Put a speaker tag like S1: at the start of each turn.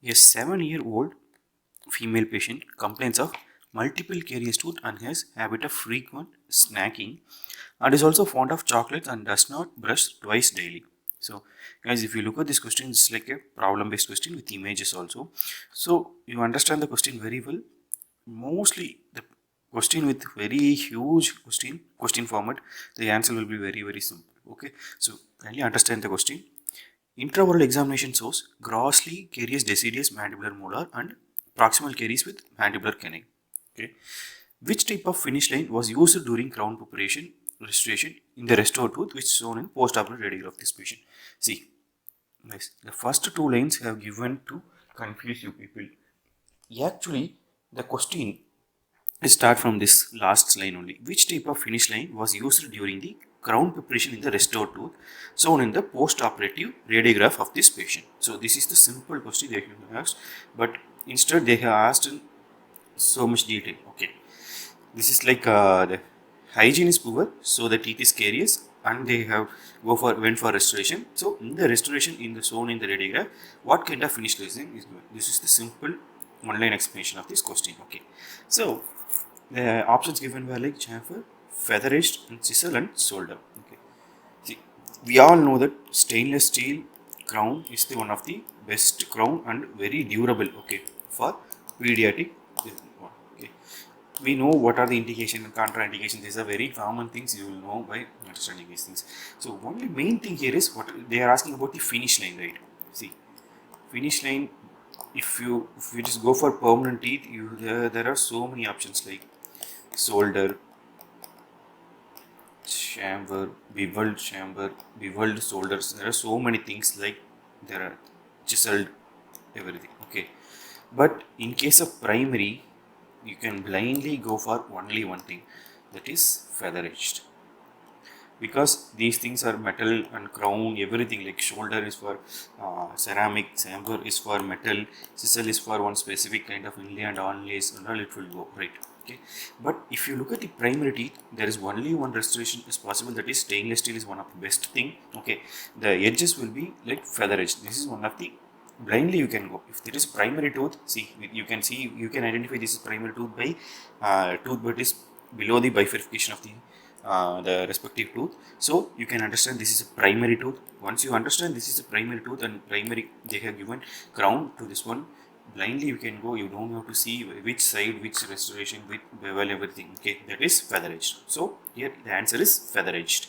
S1: A 7-year-old female patient complains of multiple caries tooth and has habit of frequent snacking and is also fond of chocolates and does not brush twice daily. So guys, if you look at this question, it's like a problem based question with images also. So you understand the question very well. Mostly the question with very huge question format, the answer will be very simple. Okay, so kindly understand the question. Intraoral examination shows grossly caries deciduous mandibular molar and proximal caries with mandibular canine. Okay, which type of finish line was used during crown preparation restoration in the restored tooth, which is shown in post-operative radiograph of this patient? See, nice. The first two lines have given to confuse you people. Actually, the question start from this last line only. Which type of finish line was used during the crown preparation in the restored tooth, shown in the post-operative radiograph of this patient? So this is the simple question they have asked, but instead they have asked in so much detail. Okay, this is like the hygiene is poor, so the teeth is carious, and they have went for restoration. So in the restoration in the shown in the radiograph, what kind of finish line is good? This is the simple one-line explanation of this question. Okay, so the options given were like chamfer, feather edged, and chisel and solder. Okay, see, we all know that stainless steel crown is the one of the best crown and very durable. Okay, for pediatric. Okay, we know what are the indication and contraindication. These are very common things you will know by understanding these things. So only main thing here is what they are asking about the finish line, right? See, finish line. If you just go for permanent teeth, there are so many options like solder, chamber, beveled solders. There are so many things like there are chiseled, everything. Okay, but in case of primary, you can blindly go for only one thing, that is feather edged, because these things are metal and crown, everything like shoulder is for ceramic, chamber is for metal, chisel is for one specific kind of inlay and onlays and all, it will go right. Okay, but if you look at the primary teeth, there is only one restoration is possible, that is stainless steel is one of the best thing. Okay, the edges will be like feather edged. This is one of the blindly you can go. If there is primary tooth, see, you can identify this is primary tooth by tooth bud is below the bifurcation of the respective tooth, so you can understand this is a primary tooth. Once you understand this is a primary tooth and primary, they have given crown to this one, blindly you can go. You don't have to see which side, which restoration, with bevel, everything. Okay, that is feather edged. So here the answer is feather edged.